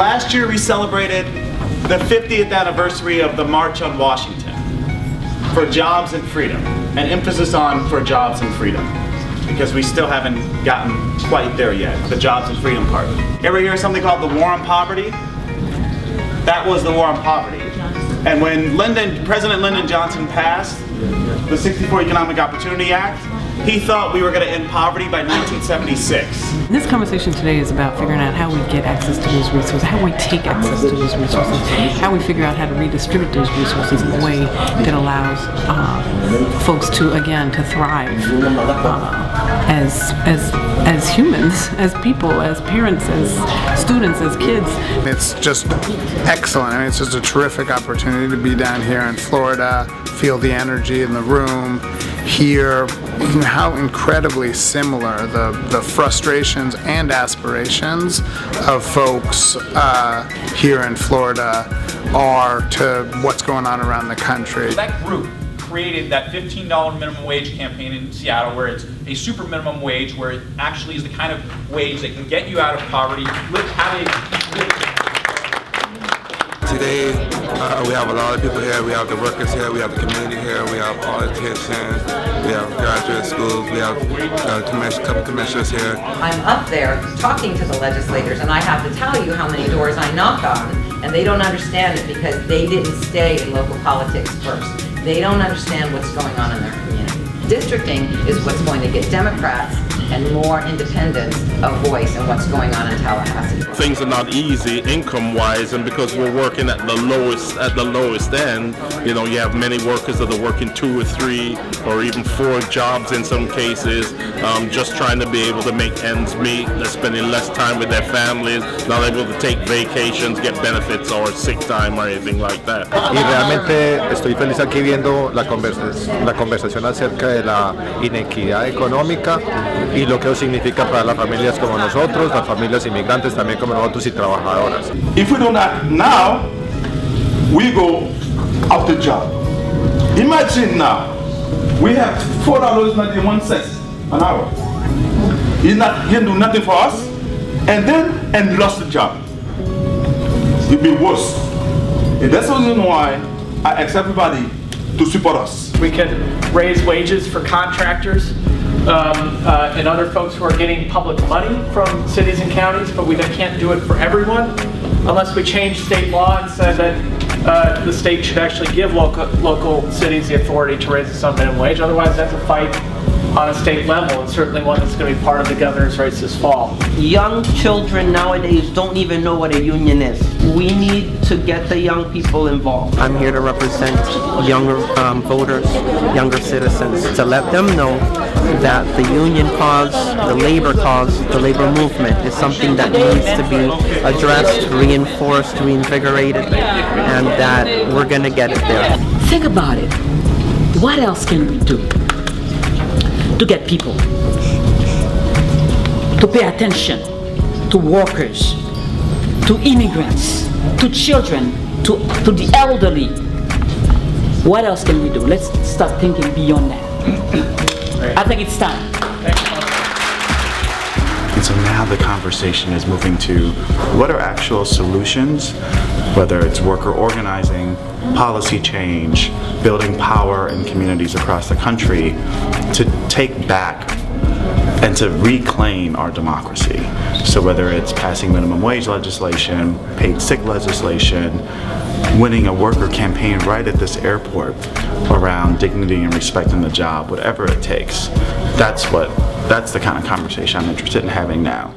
Last year we celebrated the 50th anniversary of the March on Washington for jobs and freedom, an emphasis on for jobs and freedom, because we still haven't gotten quite there yet, the jobs and freedom part. Ever hear something called the war on poverty? That was the war on poverty. And when President Lyndon Johnson passed the 64 Economic Opportunity Act, he thought we were going to end poverty by 1976. This conversation today is about figuring out how we get access to those resources, how we take access to those resources, how we figure out how to redistribute those resources in a way that allows folks to, again, to thrive as humans, as people, as parents, as students, as kids. It's just excellent. I mean, it's just a terrific opportunity to be down here in Florida, feel the energy in the room, hear how incredibly similar the frustrations and aspirations of folks here in Florida are to what's going on around the country. That group created that $15 minimum wage campaign in Seattle, where it's a super minimum wage, where it actually is the kind of wage that can get you out of poverty. Today, we have a lot of people here. We have the workers here, we have the community here, we have politicians, we have graduate schools, we have a couple commissioners here. I'm up there talking to the legislators, and I have to tell you how many doors I knock on, and they don't understand it because they didn't stay in local politics first. They don't understand what's going on in their community. Districting is what's going to get Democrats and more independence of voice in what's going on in Tallahassee. Things are not easy income-wise, and because we're working at the lowest end, you know, you have many workers that are working 2 or 3 or even 4 jobs in some cases, just trying to be able to make ends meet. They're spending less time with their families, not able to take vacations, get benefits or sick time or anything like that. Y realmente estoy feliz aquí viendo la conversación acerca de la inequidad económica y lo que eso significa para las familias como nosotros, las familias inmigrantes también como nosotros y trabajadoras. If we don't act now, we go out the job. Imagine now, we have $4.91 an hour. He didn't do nothing for us, and lost the job. It'd be worse. And that's the reason why I ask everybody to support us. We can raise wages for contractors and other folks who are getting public money from cities and counties, but we can't do it for everyone unless we change state law and say that the state should actually give local cities the authority to raise the some minimum wage. Otherwise, that's a fight on a state level, and certainly one that's going to be part of the governor's race this fall. Young children nowadays don't even know what a union is. We need to get the young people involved. I'm here to represent younger voters, younger citizens, to let them know that the union cause, the labor movement is something that needs to be addressed, reinforced, reinvigorated, and that we're going to get it there. Think about it. What else can we do to get people to pay attention to workers, to immigrants, to children, to the elderly? What else can we do? Let's start thinking beyond that. I think it's time. And so now the conversation is moving to what are actual solutions, whether it's worker organizing, policy change, building power in communities across the country to take back and to reclaim our democracy. So whether it's passing minimum wage legislation, paid sick legislation, winning a worker campaign right at this airport around dignity and respect in the job, whatever it takes, that's the kind of conversation I'm interested in having now.